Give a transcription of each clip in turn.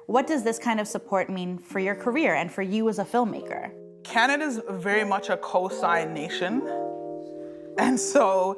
What does this kind of support mean for your career and for you as a filmmaker? Canada's very much a co-sign nation. And so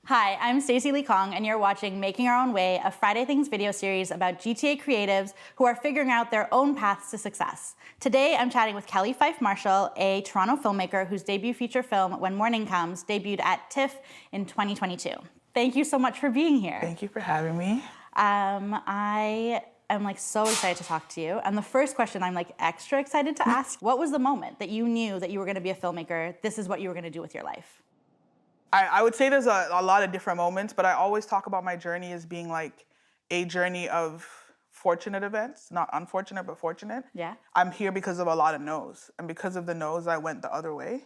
Hi, I'm Stacey Lee Kong, and you're watching Making Our Own Way, a Friday Things video series about GTA creatives who are figuring out their own paths to success. Today, I'm chatting with Kelly Fyffe-Marshall, a Toronto filmmaker whose debut feature film, When Morning Comes, debuted at TIFF in 2022. Thank you so much for being here. thank you for having me. I am so excited to talk to you. And the first question I'm extra excited to ask, what was the moment that you knew that you were gonna be a filmmaker, this is what you were gonna do with your life? I would say there's a lot of different moments, but I always talk about my journey as being like a journey of fortunate events, not unfortunate, but fortunate. Yeah. I'm here because of a lot of no's, and because of the no's, I went the other way.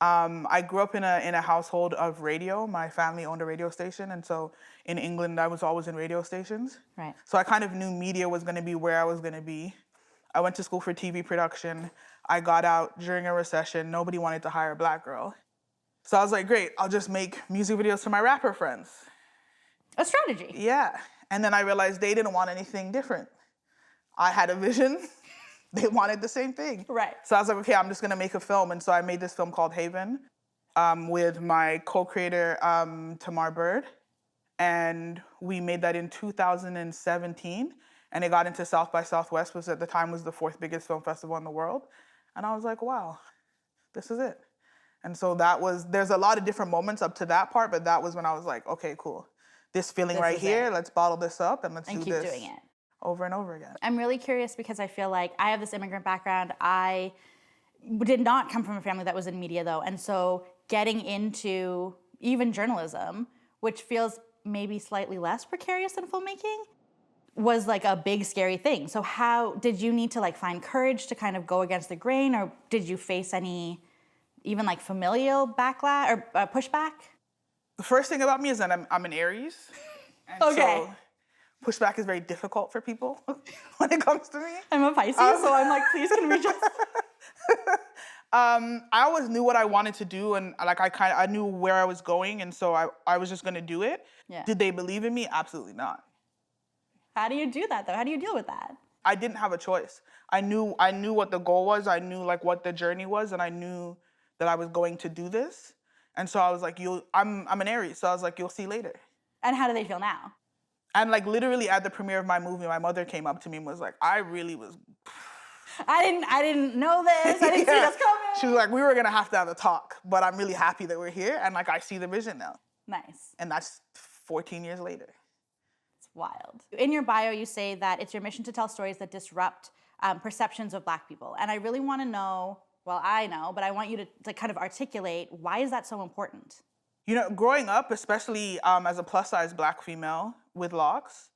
I grew up in a household of radio. My family owned a radio station, and so in England, I was always in radio stations. Right. So I kind of knew media was going to be where I was going to be. I went to school for TV production. I got out during a recession. Nobody wanted to hire a black girl. So I was like, great, I'll just make music videos for my rapper friends. A strategy. Yeah. And then I realized they didn't want anything different. I had a vision. They wanted the same thing. Right. So I was like, okay, I'm just going to make a film. And so I made this film called Haven with my co-creator, Tamar Bird. And we made that in 2017. And it got into South by Southwest, which at the time was the 4th biggest film festival in the world. And I was like, wow, this is it. And so there's a lot of different moments up to that part, but that was when I was like, okay, cool. This feeling right here, let's bottle this up and let's do keep this doing it over and over again. I'm really curious because I feel like I have this immigrant background. I did not come from a family that was in media though. And so getting into even journalism, which feels maybe slightly less precarious than filmmaking, was like a big scary thing. So how did you need to find courage to kind of go against the grain, or did you face any even familial backlash or pushback? The first thing about me is that I'm an Aries. And okay. So pushback is very difficult for people when it comes to me. I'm a Pisces, so I'm please can we just... I always knew what I wanted to do, and I knew where I was going, and so I was just gonna do it. Yeah. Did they believe in me? Absolutely not. How do you do that though? How do you deal with that? I didn't have a choice. I knew what the goal was. I knew what the journey was, and I knew that I was going to do this. And so I was like, I'm an Aries, so I was like, you'll see later. And how do they feel now? And literally at the premiere of my movie, my mother came up to me and was like, I really was... I didn't know this, I didn't see this coming. She was like, we were gonna have to have a talk, but I'm really happy that we're here, and I see the vision now. Nice. And that's 14 years later. It's wild. In your bio, you say that it's your mission to tell stories that disrupt perceptions of Black people. And I really wanna know, well, I know, but I want you to kind of articulate, why is that so important? You know, growing up, especially as a plus-size Black female with locks,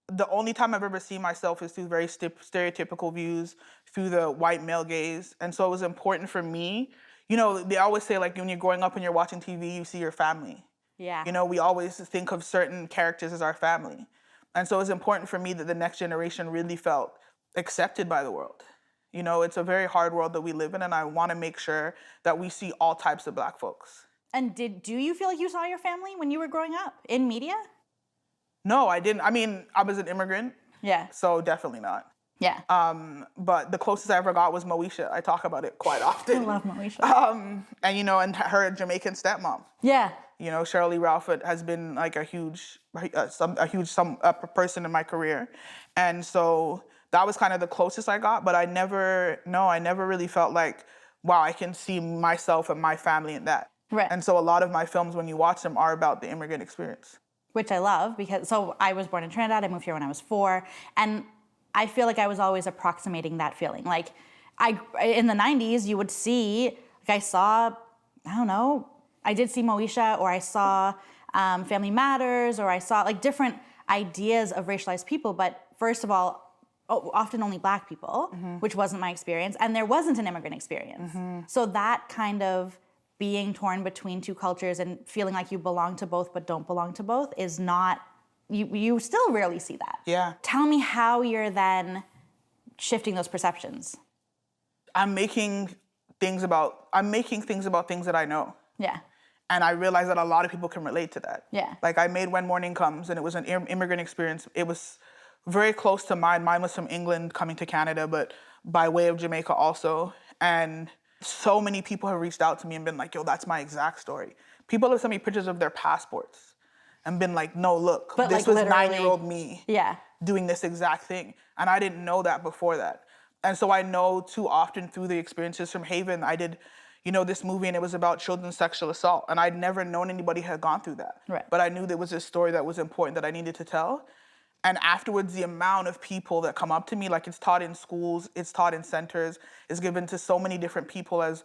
the only time I've ever seen myself is through very stereotypical views, through the white male gaze. And so it was important for me. You know, they always say, when you're growing up and you're watching TV, you see your family. Yeah. You know, we always think of certain characters as our family. And so it's important for me that the next generation really felt accepted by the world. You know, it's a very hard world that we live in, and I want to make sure that we see all types of Black folks. And do you feel like you saw your family when you were growing up in media? No, I didn't. I mean, I was an immigrant. Yeah. So definitely not. Yeah. But the closest I ever got was Moesha. I talk about it quite often. I love Moesha. And her Jamaican stepmom. Yeah. You know, Cheryl Lee Ralphett has been a huge person in my career. And so that was kind of the closest I got, but I never really felt like, wow, I can see myself and my family in that. Right. And so a lot of my films, when you watch them, are about the immigrant experience. Which I love, because, so I was born in Trinidad, I moved here when I was 4, and I feel like I was always approximating that feeling. In the 90s, you would see, I saw, I don't know, I did see Moesha, or I saw Family Matters, or I saw different ideas of racialized people, but first of all, often only Black people, which wasn't my experience, and there wasn't an immigrant experience. So that kind of being torn between two cultures and feeling like you belong to both but don't belong to both is not, you still rarely see that. Yeah. Tell me how you're then shifting those perceptions. I'm making things about things that I know. Yeah. And I realize that a lot of people can relate to that. Yeah. Like I made When Morning Comes, and it was an immigrant experience. It was very close to mine. Mine was from England coming to Canada, but by way of Jamaica also. And so many people have reached out to me and been like, yo, that's my exact story. People have sent me pictures of their passports and been like, no, look, but this like was literally, 9-year-old me doing this exact thing. And I didn't know that before that. And so I know too often through the experiences from Haven, I did, this movie, and it was about children's sexual assault. And I'd never known anybody had gone through that. Right. But I knew there was a story that was important that I needed to tell. And afterwards, the amount of people that come up to me, like it's taught in schools, it's taught in centers, is given to so many different people as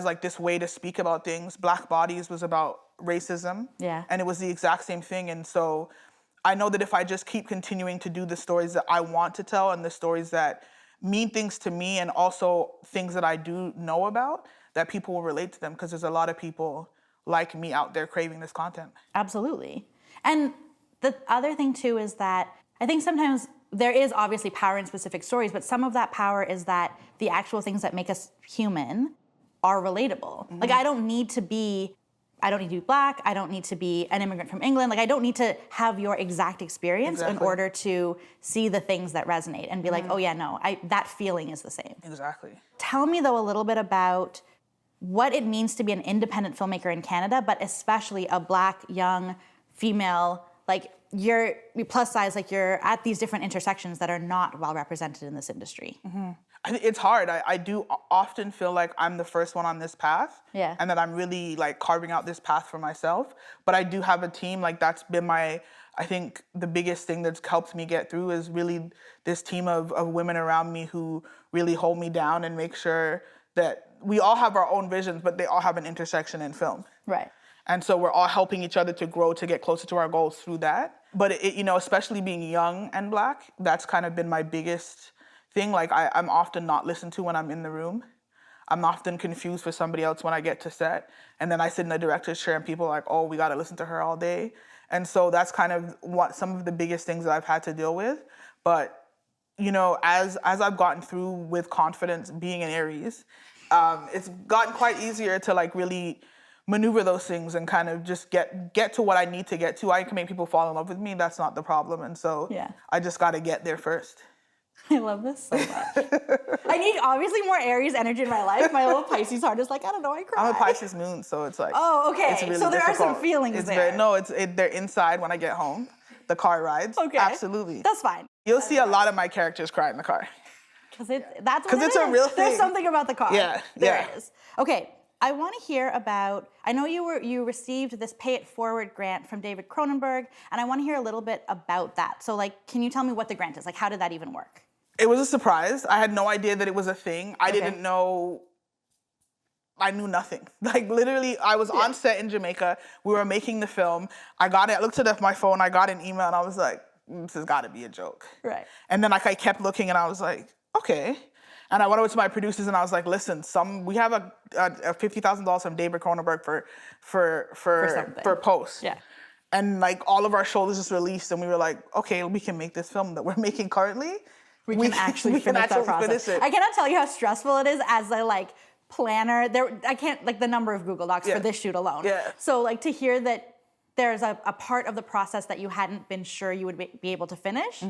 like this way to speak about things. Black Bodies was about racism. Yeah. And it was the exact same thing. And so I know that if I just keep continuing to do the stories that I want to tell and the stories that mean things to me and also things that I do know about, that people will relate to them, because there's a lot of people like me out there craving this content. Absolutely. And the other thing too is that I think sometimes there is obviously power in specific stories, but some of that power is that the actual things that make us human are relatable. Like I don't need to be Black, I don't need to be an immigrant from England, like I don't need to have your exact experience in order to see the things that resonate and be like, oh yeah, no, that feeling is the same. Exactly. Tell me though a little bit about what it means to be an independent filmmaker in Canada, but especially a Black, young, female, like you're plus size, like you're at these different intersections that are not well represented in this industry. It's hard. I do often feel like I'm the first one on this path. Yeah. And that I'm really like carving out this path for myself. But I do have a team. Like that's been I think the biggest thing that's helped me get through is really this team of women around me who really hold me down and make sure that we all have our own visions, but they all have an intersection in film. Right. And so we're all helping each other to grow, to get closer to our goals through that. But especially being young and Black, that's kind of been my biggest thing. Like I'm often not listened to when I'm in the room. I'm often confused for somebody else when I get to set. And then I sit in the director's chair and people are like, oh, we got to listen to her all day. And so that's kind of some of the biggest things that I've had to deal with. But, as I've gotten through with confidence being an Aries, it's gotten quite easier to like really maneuver those things and kind of just get to what I need to get to. I can make people fall in love with me. That's not the problem. And so I just got to get there first. I love this so much. I need obviously more Aries energy in my life. My little Pisces heart is like, I don't know, I cry. I'm a Pisces moon, so it's like, oh, okay. It's really so there difficult. are some feelings there. They're inside when I get home. The car rides. Okay. Absolutely. That's fine. You'll see a lot of my characters cry in the car. Because it's a real thing. There's something about the car. Yeah. There is. Okay. I want to hear about, I know you received this Pay It Forward grant from David Cronenberg, and I want to hear a little bit about that. So can you tell me what the grant is? Like, how did that even work? It was a surprise. I had no idea that it was a thing. I didn't know. I knew nothing. Like literally, I was on set in Jamaica. We were making the film. I got it. I looked at my phone. I got an email, and I was like, "This has got to be a joke." Right. And then I kept looking, and I was like, "Okay." And I went over to my producers, and I was like, "Listen, we have a $50,000 from David Cronenberg for post." Yeah. And like all of our shoulders just released, and we were like, "Okay, we can make this film that we're making currently." We can actually finish that process. I cannot tell you how stressful it is as a planner. I can't the number of Google Docs for this shoot alone. Yeah. So to hear that there's a part of the process that you hadn't been sure you would be able to finish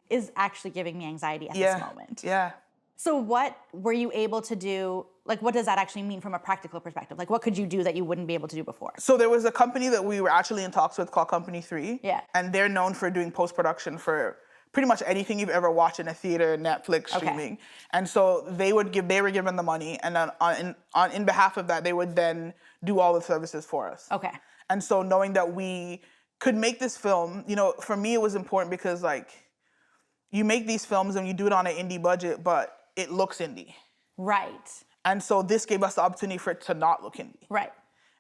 is actually giving me anxiety at this moment. Yeah. So what were you able to do? What does that actually mean from a practical perspective? What could you do that you wouldn't be able to do before? So there was a company that we were actually in talks with called Company 3. Yeah. And they're known for doing post-production for pretty much anything you've ever watched in a theater, Netflix, streaming. Okay. And so they were given the money, and then in behalf of that, they would then do all the services for us. Okay. And so knowing that we could make this film, for me it was important because you make these films and you do it on an indie budget, but it looks indie. Right. And so this gave us the opportunity for it to not look indie. Right.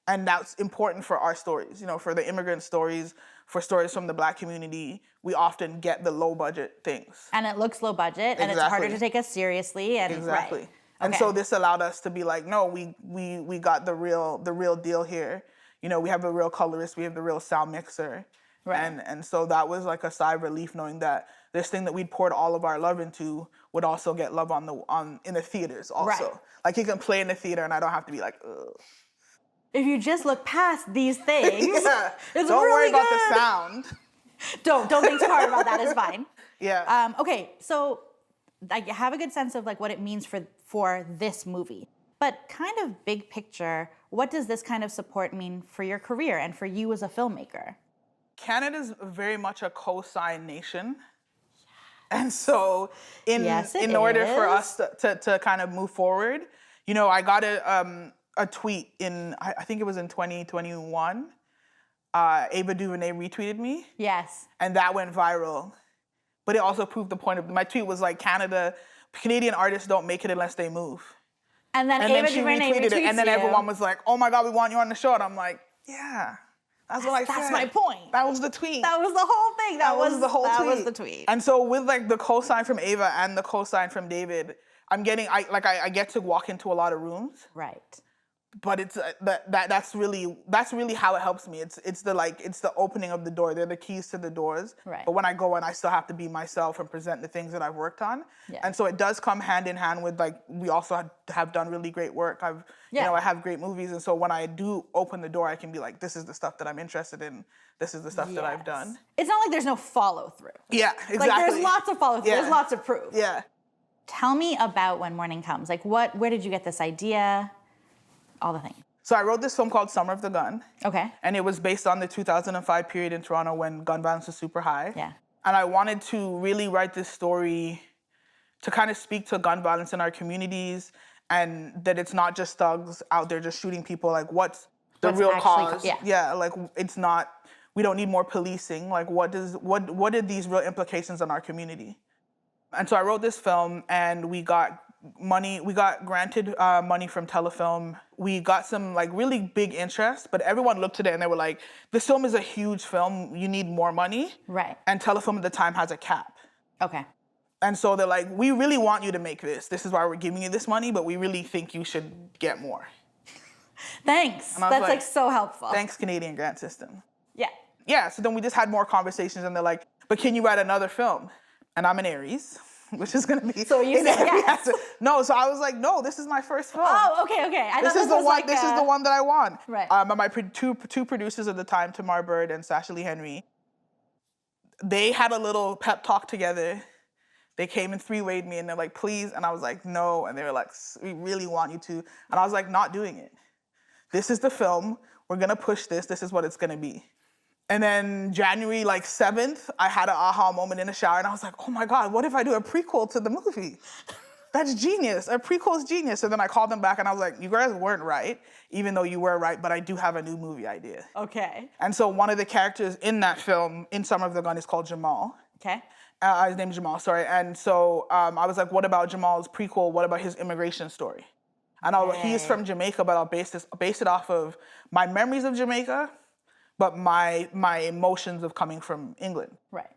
And that's important for our stories, you know, for the immigrant stories, for stories from the Black community. We often get the low budget things. And it looks low budget, and it's harder to take us seriously. And Exactly. Right. And Okay. so this allowed us to be like, no, we got the real deal here. You know, we have the real colorist, we have the real sound mixer. Right. And so that was like a sigh of relief, knowing that this thing that we'd poured all of our love into would also get love in the theaters also. Right. Like, you can play in the theater and I don't have to be like, ugh. If you just look past these things, Yeah. it's Don't really worry about good. the sound. Don't think too hard about that. It's fine. Yeah. Okay, so I have a good sense of like what it means for this movie, but kind of big picture, what does this kind of support mean for your career and for you as a filmmaker? Canada's very much a co-sign nation. And so in order for us to kind of move forward, you know, I got a tweet I think it was in 2021. Ava DuVernay retweeted me. Yes. And that went viral. But it also proved the point of my tweet was like, Canadian artists don't make it unless they move. And then And Ava then she DuVernay retweeted it, and then you. everyone was like, "Oh my God, we want you on the show." And I'm like, "Yeah, that's what I said. That's my point. That was the tweet. That was the whole thing. That was the whole tweet. That was the tweet. And so with like the cosign from Ava and the cosign from David, I get to walk into a lot of rooms. Right. But it's that's really how it helps me. It's the opening of the door. They're the keys to the doors. Right. But when I go in, I still have to be myself and present the things that I've worked on. Yeah. And so it does come hand in hand with like we also have done really great work. You know, I have great movies, and so when I do open the door, I can be like, this is the stuff that I'm interested in. This is the stuff that I've done. It's not like there's no follow through. Yeah, exactly. Like there's lots of follow through. Yeah. There's lots of proof. Yeah. Tell me about When Morning Comes. Like where did you get this idea? All the things. So I wrote this film called Summer of the Gun. Okay. And it was based on the 2005 period in Toronto when gun violence was super high. Yeah. And I wanted to really write this story to kind of speak to gun violence in our communities, and that it's not just thugs out there just shooting people. Like, what's the real cause? Yeah. Like, it's not, we don't need more policing. Like, what are these real implications on our community? And so I wrote this film, and we got granted money from Telefilm. We got some like really big interest, but everyone looked at it and they were like, this film is a huge film, you need more money. Right. And Telefilm at the time has a cap. Okay. And so they're like, we really want you to make this. This is why we're giving you this money, but we really think you should get more. Thanks. That's like so helpful. Thanks, Canadian grant system. Yeah. Yeah, so then we just had more conversations, and they're like, but can you write another film? And I'm an Aries, which is gonna be. So you said yes. No, so I was like, no, this is my first film. Oh, okay. This is the one. This is the one that I want. Right. And my two producers at the time, Tamar Bird and Sasha Lee Henry, they had a little pep talk together. They came and three-wayed me, and they're like, please. And I was like, no. And they were like, we really want you to. And I was like, not doing it. This is the film. We're gonna push this. This is what it's gonna be. And then January 7th, I had an aha moment in the shower, and I was like, oh my God, what if I do a prequel to the movie? That's genius. A prequel is genius. And then I called them back, and I was like, you guys weren't right, even though you were right, but I do have a new movie idea. Okay. And so one of the characters in that film, in Summer of the Gun, is called Jamal. Okay. His name's Jamal, sorry. And so I was like, what about Jamal's prequel? What about his immigration story? And he's from Jamaica, but I'll base it off of my memories of Jamaica, but my emotions of coming from England. Right.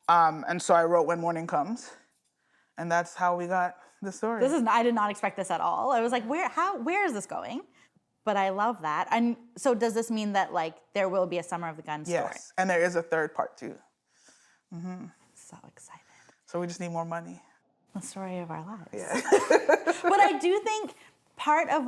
And so I wrote When Morning Comes, and that's how we got the story. I did not expect this at all. I was like, where is this going? But I love that. And so does this mean that there will be a Summer of the Gun story? Yes, and there is a third part too. Mm-hmm. So excited. So we just need more money. The story of our lives. Yeah. But I do think part of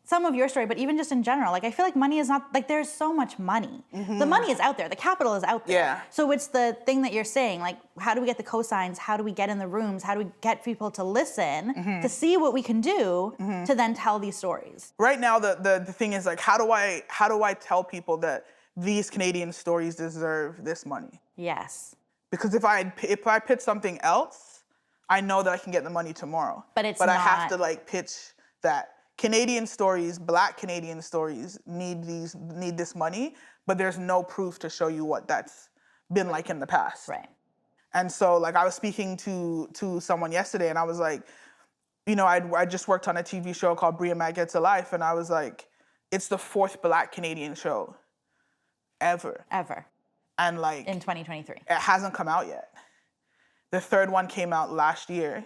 some of your story, but even just in general, I feel like money is not, there's so much money. Mm-hmm. The money is out there. The capital is out there. Yeah. So it's the thing that you're saying, how do we get the cosigns? How do we get in the rooms? How do we get people to listen, to see what we can do, to then tell these stories? Right now, the thing is, how do I tell people that these Canadian stories deserve this money? Yes. Because if I pitch something else, I know that I can get the money tomorrow. But I have to pitch that Canadian stories, Black Canadian stories need this money, but there's no proof to show you what that's been like in the past. Right. And so I was speaking to someone yesterday, and I was like, I just worked on a TV show called Bria Matt Gets a Life, and I was like, it's the 4th Black Canadian show ever. Ever. And like... In 2023. It hasn't come out yet. The 3rd one came out last year.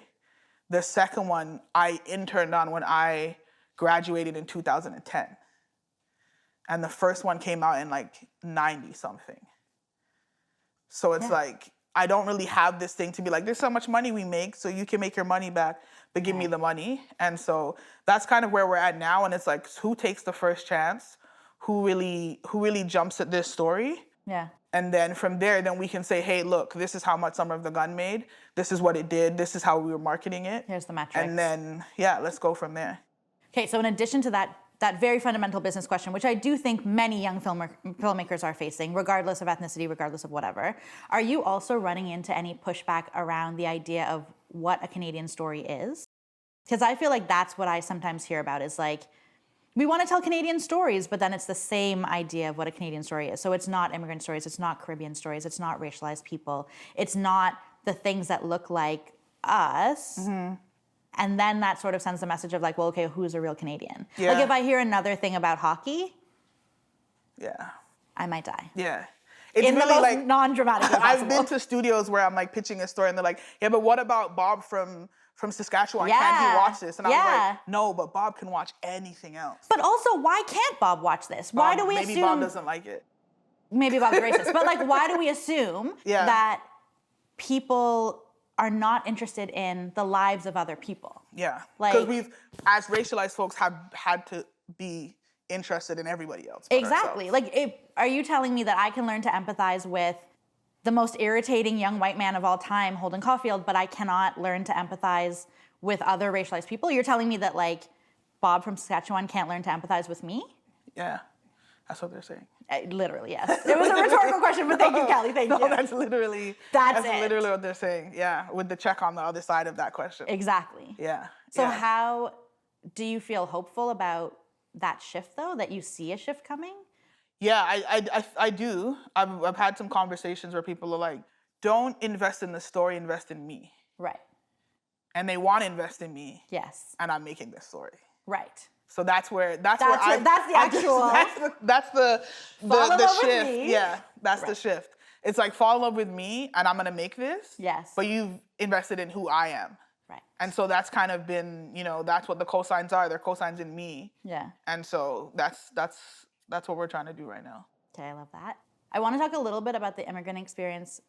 The 2nd one I interned on when I graduated in 2010. And the 1st one came out in like 90 something. So it's like, I don't really have this thing to be like, there's so much money we make, so you can make your money back, but give me the money. And so that's kind of where we're at now. And it's like, who takes the first chance? Who really jumps at this story? Yeah. And then from there, then we can say, hey, look, this is how much Summer of the Gun made. This is what it did. This is how we were marketing it. Here's the metrics. And then, yeah, let's go from there. Okay, so in addition to that very fundamental business question, which I do think many young filmmakers are facing, regardless of ethnicity, regardless of whatever, are you also running into any pushback around the idea of what a Canadian story is? Because I feel like that's what I sometimes hear about is like, we want to tell Canadian stories, but then it's the same idea of what a Canadian story is. So it's not immigrant stories, it's not Caribbean stories, it's not racialized people, it's not the things that look like us. Mm-hmm. And then that sort of sends the message of like, well, okay, who's a real Canadian? Yeah. Like if I hear another thing about hockey, I might die. Yeah. It's in really the most like, non-dramatic way possible. I've been to studios where I'm like pitching a story and they're like, yeah, but what about Bob from Saskatchewan? Yeah. Can he watch this? And I was like, no, but Bob can watch anything else. But also, why can't Bob watch this? Why do we assume... Maybe Bob doesn't like it. Maybe Bob's racist. But like, why do we assume that people are not interested in the lives of other people? Yeah. Like, because we've, as racialized folks, have had to be interested in everybody else. Exactly. Like, are you telling me that I can learn to empathize with the most irritating young white man of all time, Holden Caulfield, but I cannot learn to empathize with other racialized people? You're telling me that like Bob from Saskatchewan can't learn to empathize with me? Yeah, that's what they're saying. Literally, yes. It was a rhetorical question, but thank you, Kelly. Thank you. No, that's literally what they're saying. Yeah, with the check on the other side of that question. Exactly. Yeah. So how do you feel hopeful about that shift, though? That you see a shift coming? Yeah, I do. I've had some conversations where people are like, don't invest in the story, invest in me. Right. And they want to invest in me. Yes. And I'm making this story. Right. So that's the shift. Me. Yeah, that's the shift. It's like fall in love with me and I'm gonna make this. Yes. But you've invested in who I am. Right. And so that's kind of been, that's what the cosigns are. They're cosigns in me. Yeah. And so that's what we're trying to do right now. Okay, I love that. I want to talk a little bit about the immigrant experience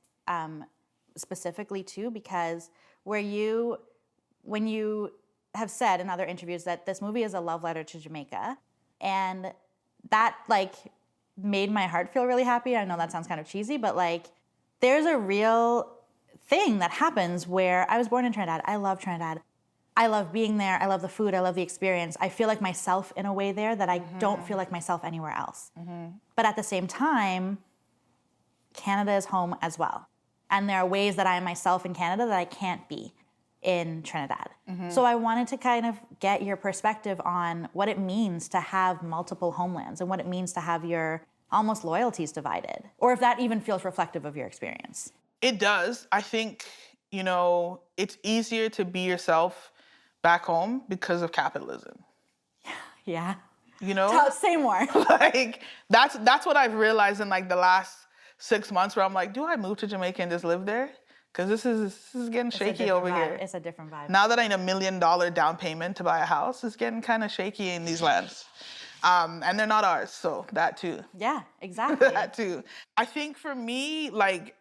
specifically too, because when you have said in other interviews that this movie is a love letter to Jamaica, and that like made my heart feel really happy. I know that sounds kind of cheesy, but like there's a real thing that happens where I was born in Trinidad. I love Trinidad. I love being there. I love the food. I love the experience. I feel like myself in a way there that I don't feel like myself anywhere else. Mm-hmm. But at the same time, Canada is home as well. And there are ways that I am myself in Canada that I can't be in Trinidad. Mm-hmm. So I wanted to kind of get your perspective on what it means to have multiple homelands and what it means to have your almost loyalties divided, or if that even feels reflective of your experience. It does. I think, it's easier to be yourself back home because of capitalism. Yeah. Say more. Like that's what I've realized in like the last 6 months, where I'm like, do I move to Jamaica and just live there? Because this is getting shaky over here. It's a different vibe. Now that I need $1 million down payment to buy a house, it's getting kind of shaky in these lands. And they're not ours, so that too. Yeah, exactly. That too. I think for me, like,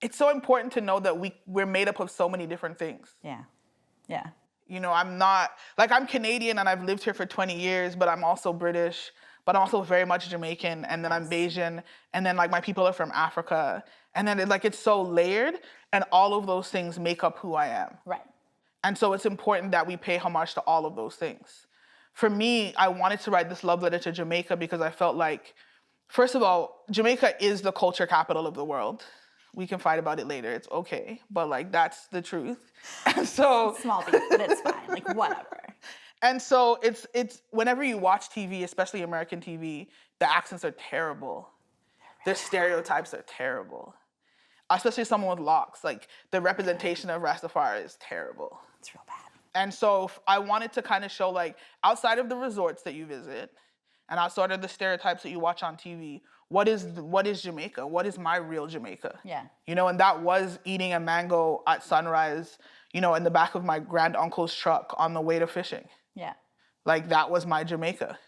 it's so important to know that we're made up of so many different things. Yeah. Yeah. I'm Canadian and I've lived here for 20 years, but I'm also British, but I'm also very much Jamaican, and then I'm Bayesian, and then like my people are from Africa, and then it's so layered, and all of those things make up who I am. Right. And so it's important that we pay homage to all of those things. For me, I wanted to write this love letter to Jamaica because I felt like, first of all, Jamaica is the culture capital of the world. We can fight about it later. It's okay. But like, that's the truth. And so small beef, but it's fine. Like, whatever. And so it's whenever you watch TV, especially American TV, the accents are terrible. The stereotypes are terrible. Especially someone with locks. Like, the representation of Rastafari is terrible. It's real bad. And so I wanted to kind of show, like, outside of the resorts that you visit, and outside of the stereotypes that you watch on TV, what is Jamaica? What is my real Jamaica? Yeah. You know, and that was eating a mango at sunrise, you know, in the back of my grand uncle's truck on the way to fishing. Yeah. Like, that was my Jamaica.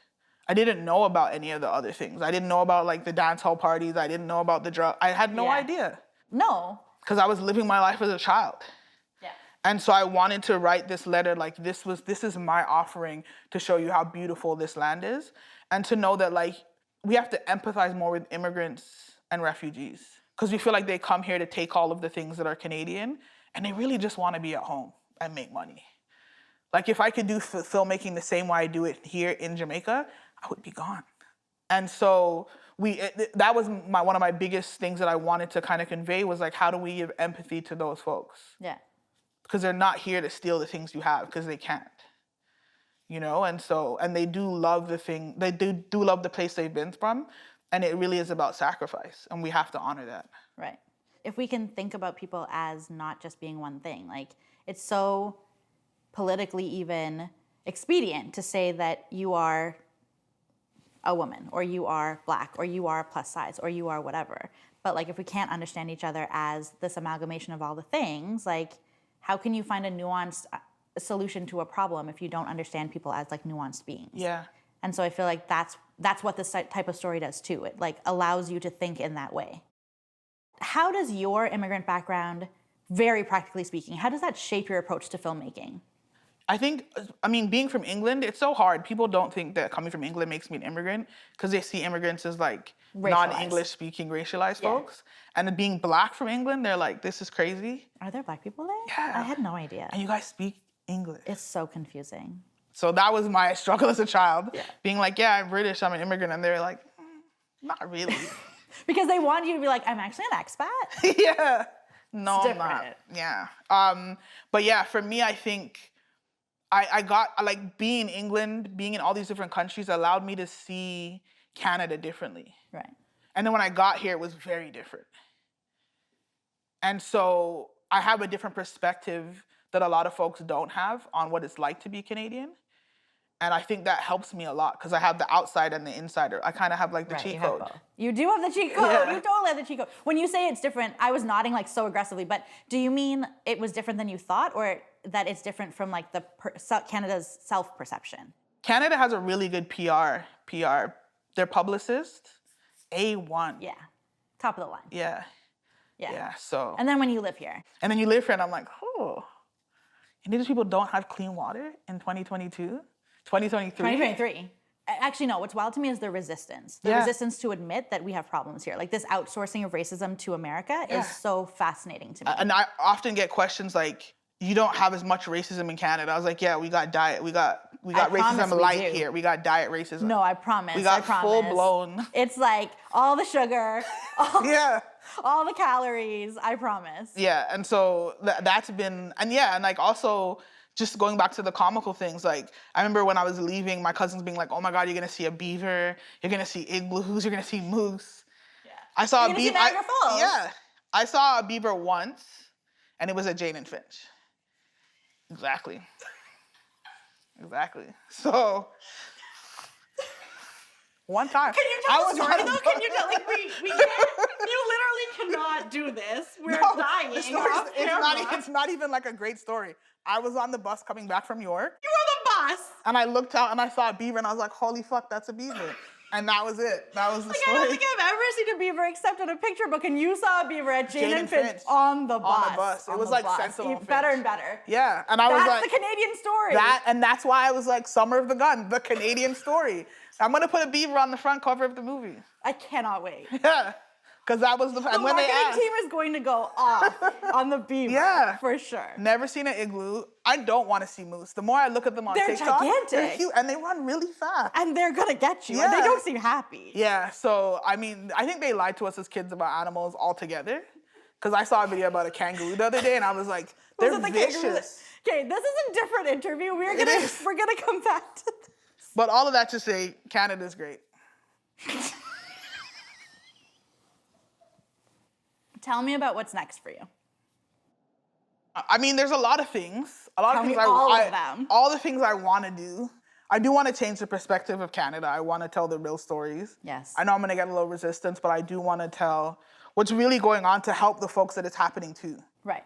I didn't know about any of the other things. I didn't know about, like, the dance hall parties. I didn't know about the drug. I had no idea. No. Because I was living my life as a child. Yeah. And so I wanted to write this letter, like, this is my offering to show you how beautiful this land is. And to know that, like, we have to empathize more with immigrants and refugees. Because we feel like they come here to take all of the things that are Canadian, and they really just want to be at home and make money. Like, if I could do filmmaking the same way I do it here in Jamaica, I would be gone. And so that was one of my biggest things that I wanted to kind of convey was, like, how do we give empathy to those folks? Yeah. Because they're not here to steal the things you have, because they can't. You know, and they do love they do love the place they've been from, and it really is about sacrifice, and we have to honor that. Right. If we can think about people as not just being one thing, like, it's so politically even expedient to say that you are a woman, or you are Black, or you are plus size, or you are whatever. But, like, if we can't understand each other as this amalgamation of all the things, like, how can you find a nuanced solution to a problem if you don't understand people as, like, nuanced beings? Yeah. And so I feel like that's what this type of story does too. It, like, allows you to think in that way. How does your immigrant background, very practically speaking, how does that shape your approach to filmmaking? I think, I mean, being from England, it's so hard. People don't think that coming from England makes me an immigrant because they see immigrants as, like, non-English speaking racialized folks. And being Black from England, they're like, this is crazy. Are there Black people there? Yeah. I had no idea. And you guys speak English. It's so confusing. So that was my struggle as a child. Yeah. Being like, yeah, I'm British, I'm an immigrant. And they're like, not really. Because they want you to be like, I'm actually an expat. Yeah. No, It's I'm not. different. Yeah. But yeah, for me, I think I got, like, being in England, being in all these different countries allowed me to see Canada differently. Right. And then when I got here, it was very different. And so I have a different perspective that a lot of folks don't have on what it's like to be Canadian. And I think that helps me a lot because I have the outside and the insider. I kind of have, like, the cheat code. You do have the cheat code. Yeah. You totally have the cheat code. When you say it's different, I was nodding, like, so aggressively, but do you mean it was different than you thought, or that it's different from, like, Canada's self-perception? Canada has a really good PR. Their publicist, A1. Yeah. Top of the line. Yeah. Yeah. Yeah, so. And then when you live here. And then you live here and I'm like, oh, Indigenous people don't have clean water in 2022? 2023? 2023. Actually, no. What's wild to me is the resistance. The resistance to admit that we have problems here. Like, this outsourcing of racism to America is so fascinating to me. And I often get questions like, you don't have as much racism in Canada. I was like, yeah, we got diet. We got racism light here. We got diet racism. No, I promise. We got full blown. It's like all the sugar, all the calories, I promise. Yeah, and so that's been, and like also just going back to the comical things, like I remember when I was leaving, my cousins being like, oh my God, you're gonna see a beaver, you're gonna see igloos, you're gonna see moose. Yeah. I saw a beaver. Yeah. I saw a beaver once, and it was at Jane and Finch. Exactly. So one time. Can you tell the story though? Can you tell? Like, we can't. You literally cannot do this. We're dying. It's not even like a great story. I was on the bus coming back from York. You were the bus. And I looked out and I saw a beaver and I was like, holy fuck, that's a beaver. And that was it. That was the story. I don't think I've ever seen a beaver except in a picture book, and you saw a beaver at Jane and Finch on the bus. On the bus. It was like Sentinel Finch. Better and better. Yeah. And I was like, that's the Canadian story. And that's why I was like, Summer of the Gun, the Canadian story. I'm going to put a beaver on the front cover of the movie. I cannot wait. Yeah. Because that was the marketing team is going to go off on the beaver. Yeah. For sure. Never seen an igloo. I don't want to see moose. The more I look at them on TikTok, gigantic. They're cute and they run really fast. And they're going to get you. Yeah. And they don't seem happy. Yeah. So, I mean, I think they lied to us as kids about animals altogether. Because I saw a video about a kangaroo the other day and I was like, they're vicious. Okay, this is a different interview. We're gonna come back to this. But all of that to say, Canada's great. Tell me about what's next for you. I mean, there's a lot of things. Tell me all of them. All the things I want to do. I do want to change the perspective of Canada. I want to tell the real stories. Yes. I know I'm going to get a little resistance, but I do want to tell what's really going on to help the folks that it's happening to. Right.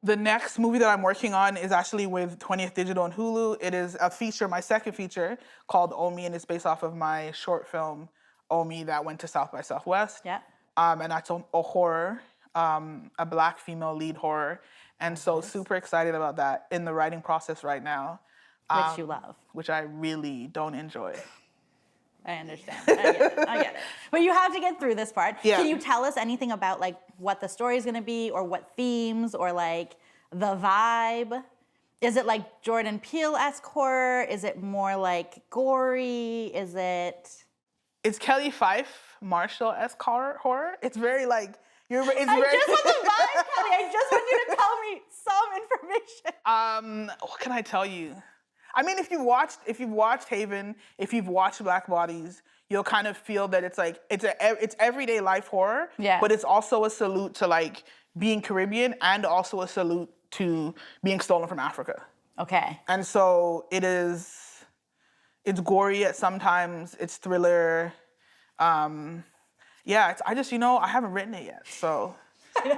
The next movie that I'm working on is actually with 20th Digital and Hulu. It is a feature, my second feature, called Omi, and it's based off of my short film, Omi, that went to South by Southwest. Yeah. And that's a horror, a Black female lead horror. And so super excited about that in the writing process right now. Which you love. Which I really don't enjoy. I understand. I get it. But you have to get through this part. Yeah. Can you tell us anything about like what the story is going to be, or what themes, or like the vibe? Is it like Jordan Peele-esque horror? Is it more like gory? Is it? It's Kelly Fyffe-Marshall-esque horror. It's very like I just want the vibe, Kelly. I just want you to tell me some information. What can I tell you? I mean, if you've watched Haven, if you've watched Black Bodies, you'll kind of feel that it's like it's everyday life horror. Yeah. But it's also a salute to like being Caribbean, and also a salute to being stolen from Africa. Okay. And so it's gory at sometimes. It's thriller. Yeah, I just, I haven't written it yet, so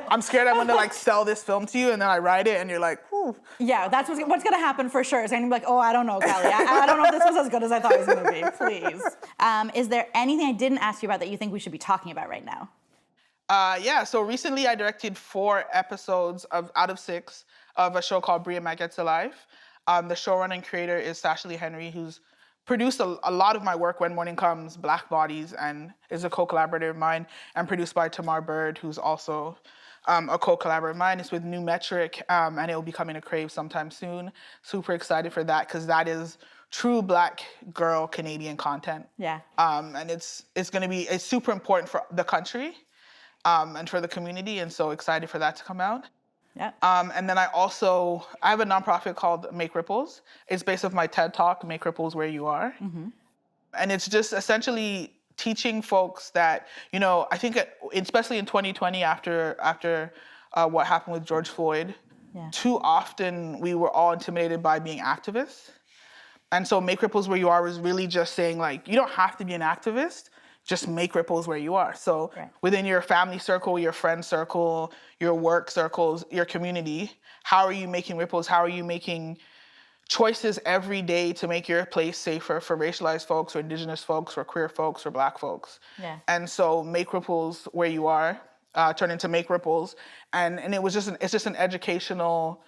I'm scared I'm gonna like sell this film to you, and then I write it, and you're like, whew. Yeah, that's what's gonna happen for sure. It's gonna be like, oh, I don't know, Kelly. I don't know if this was as good as I thought it was gonna be. Please. Is there anything I didn't ask you about that you think we should be talking about right now? Yeah, so recently I directed 4 episodes out of 6 of a show called Bria Matt Gets to Life. The showrunner and creator is Ashley Henry, who's produced a lot of my work, When Morning Comes, Black Bodies, and is a co-collaborator of mine, and produced by Tamar Bird, who's also a co-collaborator of mine. It's with New Metric, and it will be coming to Crave sometime soon. Super excited for that, because that is true Black girl Canadian content. Yeah. And it's super important for the country and for the community, and so excited for that to come out. Yeah. And then I have a nonprofit called Make Ripples. It's based off my TED Talk, Make Ripples Where You Are. Mm-hmm. And it's just essentially teaching folks that, I think especially in 2020 after what happened with George Floyd, too often we were all intimidated by being activists. And so Make Ripples Where You Are was really just saying, like, you don't have to be an activist. Just make ripples where you are. So within your family circle, your friend circle, your work circles, your community, how are you making ripples? How are you making choices every day to make your place safer for racialized folks, or Indigenous folks, or queer folks, or Black folks? Yeah. And so Make Ripples Where You Are turned into Make Ripples, and it's just an educational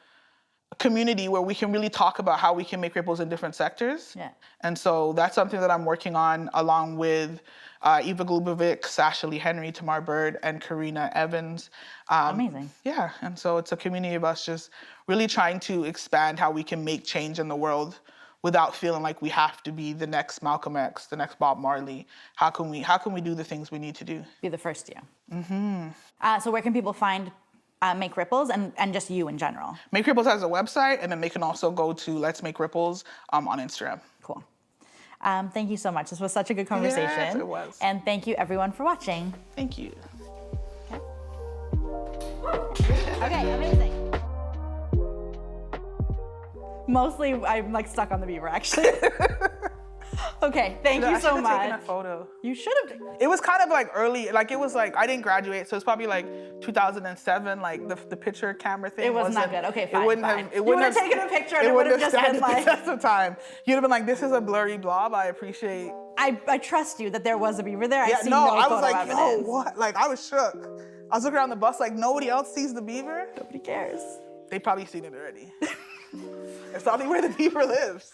community where we can really talk about how we can make ripples in different sectors. Yeah. And so that's something that I'm working on along with Eva Glubovic, Sasha Lee Henry, Tamar Bird, and Karina Evans. Amazing. Yeah, and so it's a community of us just really trying to expand how we can make change in the world without feeling like we have to be the next Malcolm X, the next Bob Marley. How can we do the things we need to do? Be the first, yeah. Mm-hmm. So where can people find Make Ripples and just you in general? Make Ripples has a website, and then they can also go to Let's Make Ripples on Instagram. Cool. Thank you so much. This was such a good conversation. Yes, it was. And thank you everyone for watching. Thank you. Okay, amazing. Mostly I'm like stuck on the beaver, actually. Okay, thank you so much. I should have taken a photo. You should have. It was kind of like early, like it was like, I didn't graduate, so it's probably like 2007, like the picture camera thing. It was not good. Okay, fine, It wouldn't fine. have, You would have taken a picture and it would have just been like. That's the time. You'd have been like, this is a blurry blob, I appreciate. I trust you that there was a beaver there. Yeah, I see no I was like, evidence. yo, what? Like, I was shook. I was looking around the bus like, nobody else sees the beaver? Nobody cares. They probably seen it already. It's probably where the beaver lives.